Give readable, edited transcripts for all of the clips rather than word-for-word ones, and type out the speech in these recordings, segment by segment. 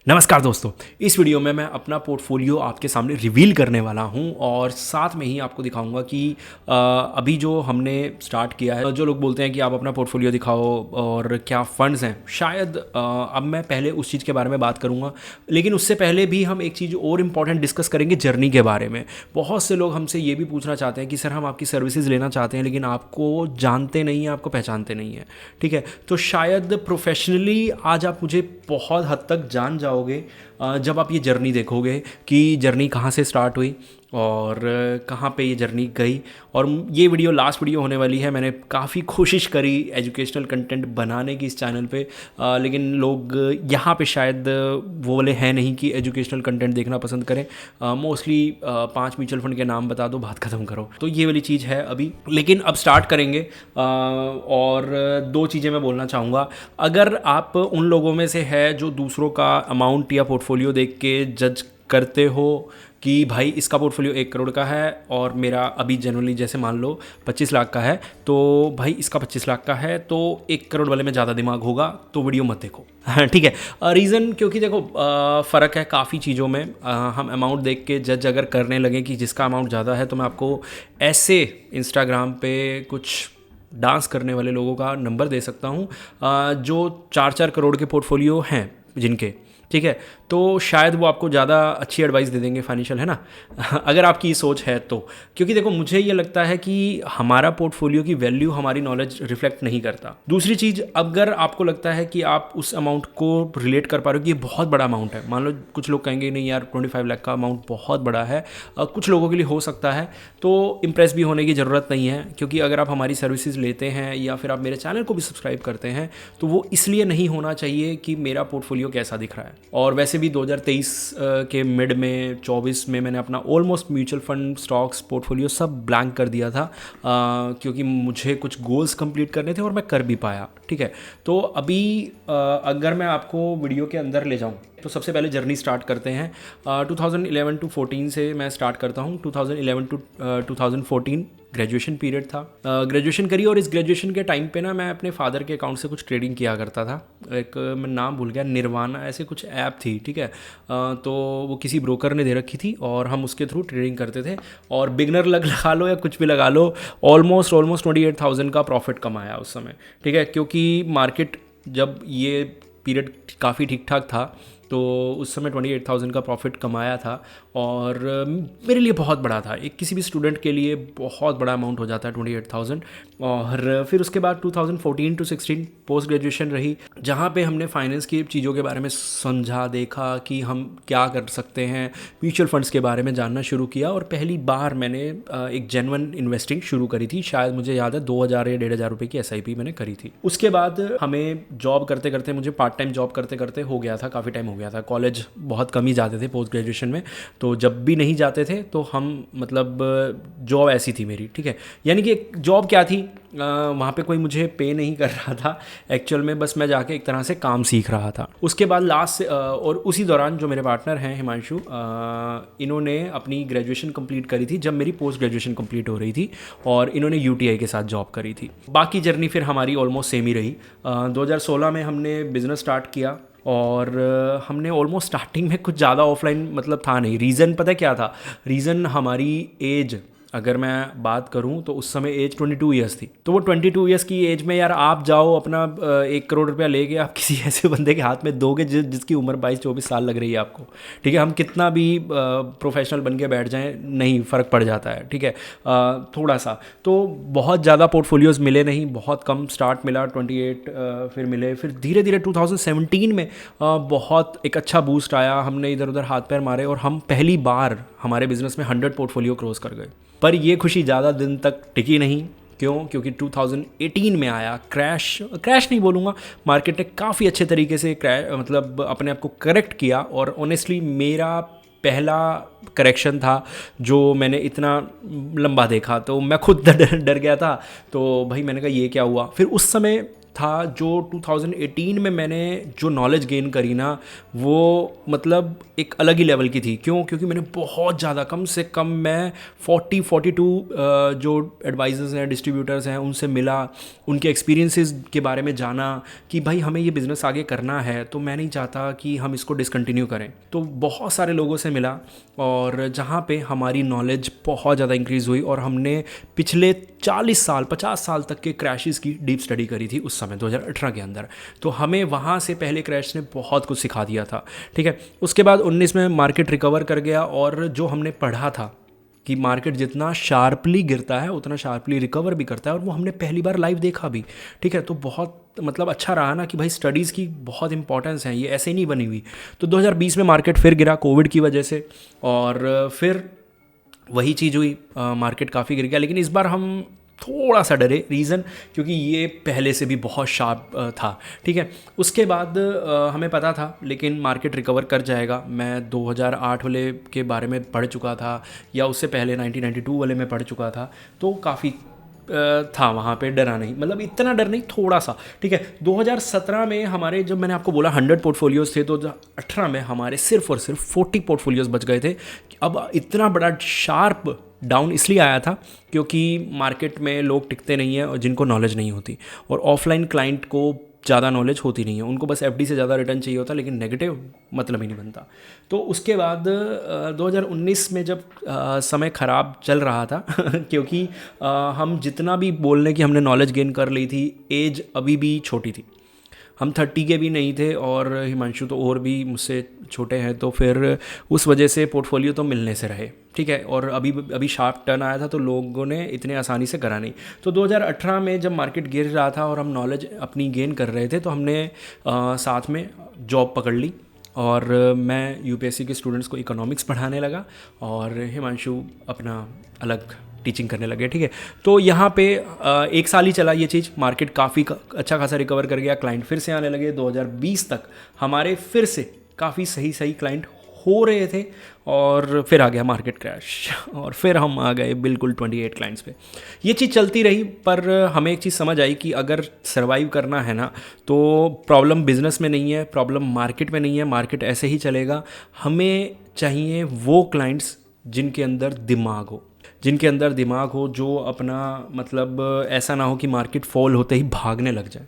नमस्कार दोस्तों, इस वीडियो में मैं अपना पोर्टफोलियो आपके सामने रिवील करने वाला हूं और साथ में ही आपको दिखाऊंगा कि अभी जो हमने स्टार्ट किया है। जो लोग बोलते हैं कि आप अपना पोर्टफोलियो दिखाओ और क्या फंड्स हैं, शायद अब मैं पहले उस चीज़ के बारे में बात करूंगा, लेकिन उससे पहले भी हम एक चीज़ और इम्पॉर्टेंट डिस्कस करेंगे जर्नी के बारे में। बहुत से लोग हमसे ये भी पूछना चाहते हैं कि सर हम आपकी सर्विसेज लेना चाहते हैं लेकिन आपको जानते नहीं हैं, आपको पहचानते नहीं हैं। ठीक है, तो शायद प्रोफेशनली आज आप मुझे बहुत हद तक जान जाओगे जब आप ये जर्नी देखोगे कि जर्नी कहाँ से स्टार्ट हुई और कहाँ पे ये जर्नी गई। और ये वीडियो लास्ट वीडियो होने वाली है। मैंने काफ़ी कोशिश करी एजुकेशनल कंटेंट बनाने की इस चैनल पे, लेकिन लोग यहाँ पे शायद वो वाले हैं नहीं कि एजुकेशनल कंटेंट देखना पसंद करें। मोस्टली 5 म्यूचुअल फंड के नाम बता दो, बात ख़त्म करो, तो ये वाली चीज़ है अभी। लेकिन अब स्टार्ट करेंगे और 2 चीज़ें मैं बोलना चाहूँगा। अगर आप उन लोगों में से है जो दूसरों का अमाउंट या पोर्टफोलियो देख के जज करते हो कि भाई इसका पोर्टफोलियो 1 करोड़ का है और मेरा अभी जनरली जैसे मान लो 25 लाख का है, तो भाई इसका 25 लाख का है तो 1 करोड़ वाले में ज़्यादा दिमाग होगा, तो वीडियो मत देखो। ठीक है, रीज़न क्योंकि देखो फ़र्क है काफ़ी चीज़ों में। हम अमाउंट देख के जज अगर करने लगे कि जिसका अमाउंट ज़्यादा है, तो मैं आपको ऐसे इंस्टाग्राम पे कुछ डांस करने वाले लोगों का नंबर दे सकता हूँ जो 4-4 करोड़ के पोर्टफोलियो हैं जिनके, ठीक है, तो शायद वो आपको ज़्यादा अच्छी एडवाइस दे देंगे फाइनेंशियल, है ना। अगर आपकी सोच है तो, क्योंकि देखो मुझे ये लगता है कि हमारा पोर्टफोलियो की वैल्यू हमारी नॉलेज रिफ्लेक्ट नहीं करता। दूसरी चीज़, अगर आपको लगता है कि आप उस अमाउंट को रिलेट कर पा रहे हो कि ये बहुत बड़ा अमाउंट है, मान लो कुछ लोग कहेंगे नहीं यार 25 लाख का अमाउंट बहुत बड़ा है, कुछ लोगों के लिए हो सकता है, तो इम्प्रेस भी होने की ज़रूरत नहीं है। क्योंकि अगर आप हमारी सर्विसेज लेते हैं या फिर आप मेरे चैनल को भी सब्सक्राइब करते हैं, तो वो इसलिए नहीं होना चाहिए कि मेरा पोर्टफोलियो कैसा दिख रहा है। और वैसे भी 2023 के मिड में 24 में मैंने अपना almost mutual fund, stocks, portfolio सब ब्लैंक कर दिया था, क्योंकि मुझे कुछ गोल्स कंप्लीट करने थे और मैं कर भी पाया। ठीक है, तो अभी अगर मैं आपको वीडियो के अंदर ले जाऊं तो सबसे पहले जर्नी स्टार्ट करते हैं। 2011 टू 14 से मैं स्टार्ट करता हूँ। 2011 टू 2014 ग्रेजुएशन पीरियड था। ग्रेजुएशन करी और इस ग्रेजुएशन के टाइम पे ना मैं अपने फादर के अकाउंट से कुछ ट्रेडिंग किया करता था। एक मैं नाम भूल गया, निर्वाणा ऐसे कुछ ऐप थी, ठीक है, तो वो किसी ब्रोकर ने दे रखी थी और हम उसके थ्रू ट्रेडिंग करते थे। और बिगनर लगा लो या कुछ भी लगा लो, ऑलमोस्ट 28,000 का प्रॉफिट कमाया उस समय। ठीक है, क्योंकि मार्केट जब ये पीरियड काफ़ी ठीक ठाक था तो उस समय 28,000 का प्रॉफिट कमाया था और मेरे लिए बहुत बड़ा था। एक किसी भी स्टूडेंट के लिए बहुत बड़ा अमाउंट हो जाता है 28,000। और फिर उसके बाद 2014 टू 16 पोस्ट ग्रेजुएशन रही, जहाँ पे हमने फाइनेंस की चीज़ों के बारे में समझा, देखा कि हम क्या कर सकते हैं, म्यूचुअल फंड्स के बारे में जानना शुरू किया और पहली बार मैंने एक जेन्युइन इन्वेस्टिंग शुरू करी थी। शायद मुझे याद है 2,000 या 1,500 रुपये की SIP मैंने करी थी। उसके बाद हमें जॉब करते करते, मुझे पार्ट टाइम जॉब करते करते हो गया था, काफ़ी टाइम हो गया था। कॉलेज बहुत कम ही जाते थे पोस्ट ग्रेजुएशन में, तो जब भी नहीं जाते थे तो हम मतलब जॉब ऐसी थी मेरी। ठीक है, यानी कि एक जॉब क्या थी, वहाँ पे कोई मुझे पे नहीं कर रहा था एक्चुअल में, बस मैं जाके एक तरह से काम सीख रहा था। उसके बाद लास्ट और उसी दौरान जो मेरे पार्टनर हैं हिमांशु, इन्होंने अपनी ग्रेजुएशन कंप्लीट करी थी जब मेरी पोस्ट ग्रेजुएशन कंप्लीट हो रही थी और इन्होंने UTI के साथ जॉब करी थी। बाकी जर्नी फिर हमारी ऑलमोस्ट सेम ही रही। 2016 में हमने बिज़नेस स्टार्ट किया और हमने ऑलमोस्ट स्टार्टिंग में कुछ ज़्यादा ऑफलाइन मतलब था नहीं। रीज़न पता है क्या था? रीज़न हमारी एज, अगर मैं बात करूं तो उस समय एज 22 ईयर्स थी। तो वो 22 ईयर्स की एज में यार आप जाओ अपना 1 करोड़ रुपया लेके आप किसी ऐसे बंदे के हाथ में दोगे जिसकी उम्र 22-24 साल लग रही है आपको। ठीक है, हम कितना भी प्रोफेशनल बन के बैठ जाएं, नहीं फ़र्क पड़ जाता है। ठीक है, थोड़ा सा तो बहुत ज़्यादा पोर्टफोलियोज़ मिले नहीं, बहुत कम स्टार्ट मिला, 28 फिर मिले। फिर धीरे धीरे 2017 में बहुत एक अच्छा बूस्ट आया, हमने इधर उधर हाथ पैर मारे और हम पहली बार हमारे बिजनेस में 100 पोर्टफोलियो क्रॉस कर गए। पर ये खुशी ज़्यादा दिन तक टिकी नहीं। क्यों? क्योंकि 2018 में आया क्रैश नहीं बोलूँगा, मार्केट ने काफ़ी अच्छे तरीके से मतलब अपने आप को करेक्ट किया और ऑनेस्टली मेरा पहला करेक्शन था जो मैंने इतना लंबा देखा, तो मैं खुद डर गया था। तो भाई मैंने कहा ये क्या हुआ। फिर उस समय था जो 2018 में मैंने जो नॉलेज गेन करी ना, वो मतलब एक अलग ही लेवल की थी। क्यों? क्योंकि मैंने बहुत ज़्यादा, कम से कम मैं 42 जो एडवाइजर्स हैं, डिस्ट्रीब्यूटर्स हैं, उनसे मिला, उनके एक्सपीरियंसेस के बारे में जाना कि भाई हमें ये बिज़नेस आगे करना है, तो मैं नहीं चाहता कि हम इसको डिसकंटिन्यू करें। तो बहुत सारे लोगों से मिला और जहाँ पे हमारी नॉलेज बहुत ज़्यादा इंक्रीज़ हुई और हमने पिछले 40 साल 50 साल तक के क्रैशेस की डीप स्टडी करी थी उस समय 2018 के अंदर। तो हमें वहाँ से पहले क्रैश ने बहुत कुछ सिखा दिया था, ठीक है। उसके बाद 19 में मार्केट रिकवर कर गया और जो हमने पढ़ा था कि मार्केट जितना शार्पली गिरता है उतना शार्पली रिकवर भी करता है, और वो हमने पहली बार लाइव देखा भी, ठीक है। तो बहुत मतलब अच्छा रहा ना कि भाई स्टडीज़ की बहुत इंपॉर्टेंस है, ये ऐसे ही नहीं बनी हुई। तो 2020 में मार्केट फिर गिरा कोविड की वजह से, और फिर वही चीज़ हुई, मार्केट काफ़ी गिर गया। लेकिन इस बार हम थोड़ा सा डरे, रीज़न क्योंकि ये पहले से भी बहुत शार्प था, ठीक है। उसके बाद हमें पता था लेकिन मार्केट रिकवर कर जाएगा। मैं 2008 वाले के बारे में पढ़ चुका था, या उससे पहले 1992 वाले में पढ़ चुका था, तो काफ़ी था वहाँ पे, डरा नहीं, मतलब इतना डर नहीं, थोड़ा सा, ठीक है। 2017 में हमारे, जब मैंने आपको बोला 100 पोर्टफोलियोज़ थे, तो 2018 में हमारे सिर्फ और सिर्फ 40 पोर्टफोलियोज़ बच गए थे। अब इतना बड़ा शार्प डाउन इसलिए आया था क्योंकि मार्केट में लोग टिकते नहीं हैं और जिनको नॉलेज नहीं होती, और ऑफलाइन क्लाइंट को ज़्यादा नॉलेज होती नहीं है, उनको बस एफडी से ज़्यादा रिटर्न चाहिए होता, लेकिन नेगेटिव मतलब ही नहीं बनता। तो उसके बाद 2019 में जब समय ख़राब चल रहा था क्योंकि हम जितना भी बोल लें कि हमने नॉलेज गेन कर ली थी, एज अभी भी छोटी थी, हम 30 के भी नहीं थे, और हिमांशु तो और भी मुझसे छोटे हैं, तो फिर उस वजह से पोर्टफोलियो तो मिलने से रहे, ठीक है। और अभी शार्प टर्न आया था तो लोगों ने इतने आसानी से करा नहीं। तो 2018 में जब मार्केट गिर रहा था और हम नॉलेज अपनी गेन कर रहे थे, तो हमने साथ में जॉब पकड़ ली, और मैं यूपीएससी के स्टूडेंट्स को इकोनॉमिक्स पढ़ाने लगा, और हिमांशु अपना अलग टीचिंग करने लगे, ठीक है। तो यहाँ पे 1 साल ही चला ये चीज़, मार्केट काफ़ी अच्छा खासा रिकवर कर गया, क्लाइंट फिर से आने लगे। 2020 तक हमारे फिर से काफ़ी सही क्लाइंट हो रहे थे, और फिर आ गया मार्केट क्रैश और फिर हम आ गए बिल्कुल 28 क्लाइंट्स पे। ये चीज़ चलती रही, पर हमें एक चीज़ समझ आई कि अगर सर्वाइव करना है ना, तो प्रॉब्लम बिजनेस में नहीं है, प्रॉब्लम मार्केट में नहीं है, मार्केट ऐसे ही चलेगा। हमें चाहिए वो क्लाइंट्स जिनके अंदर दिमाग हो, जिनके अंदर दिमाग हो, जो अपना मतलब ऐसा ना हो कि मार्केट फॉल होते ही भागने लग जाए,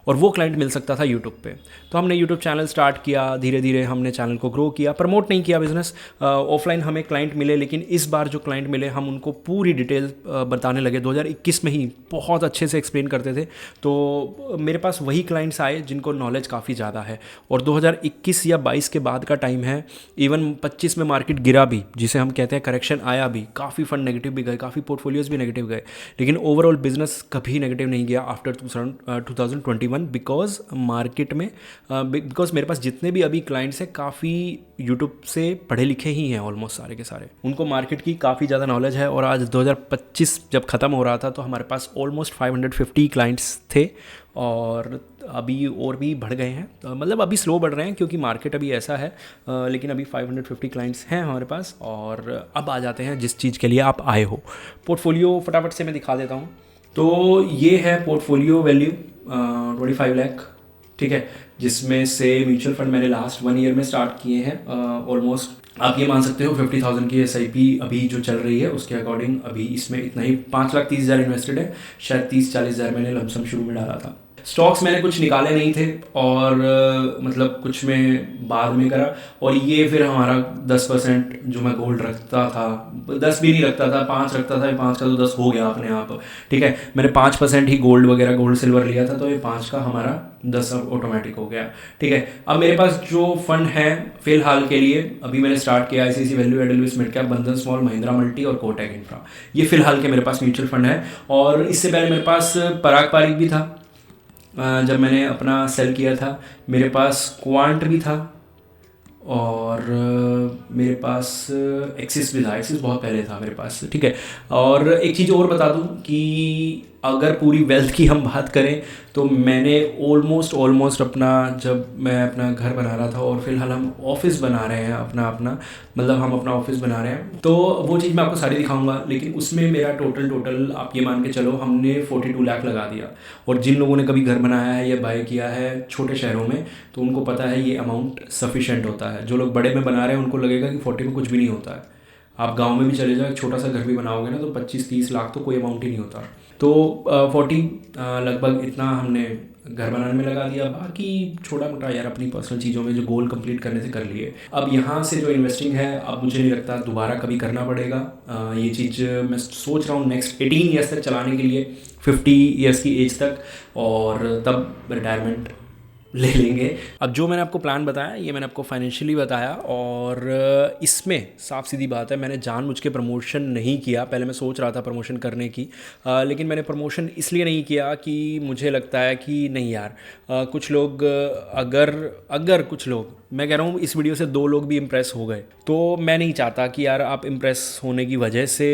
और वो क्लाइंट मिल सकता था यूट्यूब पे। तो हमने यूट्यूब चैनल स्टार्ट किया, धीरे धीरे हमने चैनल को ग्रो किया, प्रमोट नहीं किया बिज़नेस। ऑफलाइन हमें क्लाइंट मिले, लेकिन इस बार जो क्लाइंट मिले हम उनको पूरी डिटेल बताने लगे। 2021 में ही बहुत अच्छे से एक्सप्लेन करते थे, तो मेरे पास वही क्लाइंट्स आए जिनको नॉलेज काफ़ी ज़्यादा है। और 2021 या 22 के बाद का टाइम है, इवन 25 में मार्केट गिरा भी, जिसे हम कहते हैं करेक्शन आया भी, काफ़ी फंड नेगेटिव भी गए, काफ़ी पोर्टफोलियोज़ भी नेगेटिव गए, लेकिन ओवरऑल बिजनेस कभी नेगेटिव नहीं गया आफ्टर 2021। बिकॉज मार्केट में बिकॉज मेरे पास जितने भी अभी क्लाइंट्स हैं काफ़ी यूट्यूब से पढ़े लिखे ही हैं, ऑलमोस्ट सारे के सारे, उनको मार्केट की काफ़ी ज़्यादा नॉलेज है। और आज 2025 जब ख़त्म हो रहा था तो हमारे पास ऑलमोस्ट 550 क्लाइंट्स थे, और अभी और भी बढ़ गए हैं, मतलब अभी स्लो बढ़ रहे हैं क्योंकि मार्केट अभी ऐसा है, लेकिन अभी 550 क्लाइंट्स हैं हमारे पास। और अब आ जाते हैं जिस चीज़ के लिए आप आए हो। पोर्टफोलियो फटाफट से मैं दिखा देता हूँ। तो ये है पोर्टफोलियो वैल्यू 25 लाख, ठीक है, जिसमें से म्यूचुअल फंड मैंने लास्ट 1 ईयर में स्टार्ट किए हैं। ऑलमोस्ट आप ये मान सकते हो 50,000 की SIP अभी जो चल रही है उसके अकॉर्डिंग अभी इसमें इतना ही 5,30,000 इन्वेस्टेड है, शायद 30-40,000 मैंने लमसम शुरू में डाला था। स्टॉक्स मैंने कुछ निकाले नहीं थे, और मतलब कुछ में बाद में करा। और ये फिर हमारा 10% जो मैं गोल्ड रखता था, 10 भी नहीं रखता था, 5 रखता था, 5 का तो 10 हो गया अपने आप, ठीक है। मैंने 5% ही गोल्ड वगैरह, गोल्ड सिल्वर लिया था, तो ये 5 का हमारा 10 अब ऑटोमेटिक हो गया, ठीक है। अब मेरे पास जो फंड है फिलहाल के लिए, अभी मैंने स्टार्ट किया ICICI वैल्यू, एडेलविस मिड कैप, बंधन स्मॉल, महिंद्रा मल्टी और कोटक इंफ्रा, ये फिलहाल के मेरे पास म्यूचुअल फंड है। और इससे पहले मेरे पास पराग पारिक भी था, जब मैंने अपना सेल किया था। मेरे पास क्वांट भी था, और मेरे पास एक्सिस भी था, एक्सिस बहुत पहले था मेरे पास, ठीक है। और एक चीज़ और बता दूं कि अगर पूरी वेल्थ की हम बात करें तो मैंने ऑलमोस्ट अपना, जब मैं अपना घर बना रहा था और फिलहाल हम ऑफिस बना रहे हैं अपना अपना मतलब हम अपना ऑफिस बना रहे हैं, तो वो चीज़ मैं आपको सारी दिखाऊंगा। लेकिन उसमें मेरा टोटल आप ये मान के चलो हमने 42 लाख लगा दिया। और जिन लोगों ने कभी घर बनाया है या बाय किया है छोटे शहरों में, तो उनको पता है ये अमाउंट सफिशेंट होता है। जो लोग बड़े में बना रहे हैं उनको लगेगा कि 40 में कुछ भी नहीं होता है। आप गांव में भी चले जाओ, एक छोटा सा घर भी बनाओगे ना, तो 25-30 लाख तो कोई अमाउंट ही नहीं होता। तो 40 लगभग इतना हमने घर बनाने में लगा दिया। बाकी छोटा मोटा यार अपनी पर्सनल चीज़ों में जो गोल कंप्लीट करने से कर लिए। अब यहाँ से जो इन्वेस्टिंग है अब मुझे नहीं लगता दोबारा कभी करना पड़ेगा। ये चीज़ मैं सोच रहा हूँ नेक्स्ट 18 ईयर्स तक चलाने के लिए, 50 ईयर्स की एज तक, और तब रिटायरमेंट ले लेंगे। अब जो मैंने आपको प्लान बताया ये मैंने आपको फाइनेंशियली बताया, और इसमें साफ सीधी बात है मैंने जानबूझ के प्रमोशन नहीं किया। पहले मैं सोच रहा था प्रमोशन करने की, लेकिन मैंने प्रमोशन इसलिए नहीं किया कि मुझे लगता है कि नहीं यार, कुछ लोग अगर कुछ लोग, मैं कह रहा हूँ इस वीडियो से 2 लोग भी इम्प्रेस हो गए, तो मैं नहीं चाहता कि यार आप इम्प्रेस होने की वजह से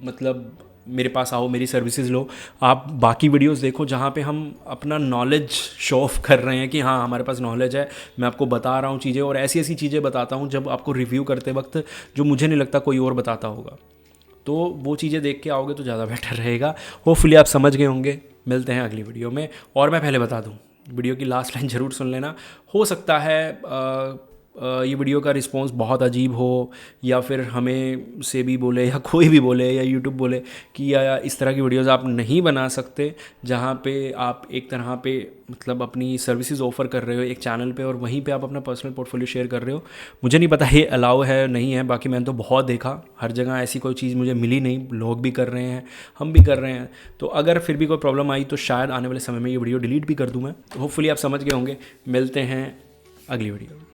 मतलब मेरे पास आओ, मेरी सर्विसेज लो। आप बाकी वीडियोस देखो जहाँ पे हम अपना नॉलेज शो ऑफ कर रहे हैं कि हाँ हमारे पास नॉलेज है, मैं आपको बता रहा हूँ चीज़ें, और ऐसी ऐसी चीज़ें बताता हूँ जब आपको रिव्यू करते वक्त जो मुझे नहीं लगता कोई और बताता होगा। तो वो चीज़ें देख के आओगे तो ज़्यादा बेटर रहेगा। होपफुली आप समझ गए होंगे। मिलते हैं अगली वीडियो में। और मैं पहले बता दूँ, वीडियो की लास्ट लाइन ज़रूर सुन लेना। हो सकता है ये वीडियो का रिस्पॉन्स बहुत अजीब हो, या फिर हमें से भी बोले या कोई भी बोले या यूट्यूब बोले कि या इस तरह की वीडियोस आप नहीं बना सकते जहाँ पे आप एक तरह पे मतलब अपनी सर्विसेज ऑफ़र कर रहे हो एक चैनल पे और वहीं पे आप अपना पर्सनल पोर्टफोलियो शेयर कर रहे हो। मुझे नहीं पता ये अलाउ है नहीं है, बाकी मैंने तो बहुत देखा, हर जगह ऐसी कोई चीज़ मुझे मिली नहीं। लोग भी कर रहे हैं, हम भी कर रहे हैं। तो अगर फिर भी कोई प्रॉब्लम आई तो शायद आने वाले समय में ये वीडियो डिलीट भी कर दूँ मैं। होपफुली आप समझ गए होंगे। मिलते हैं अगली वीडियो में।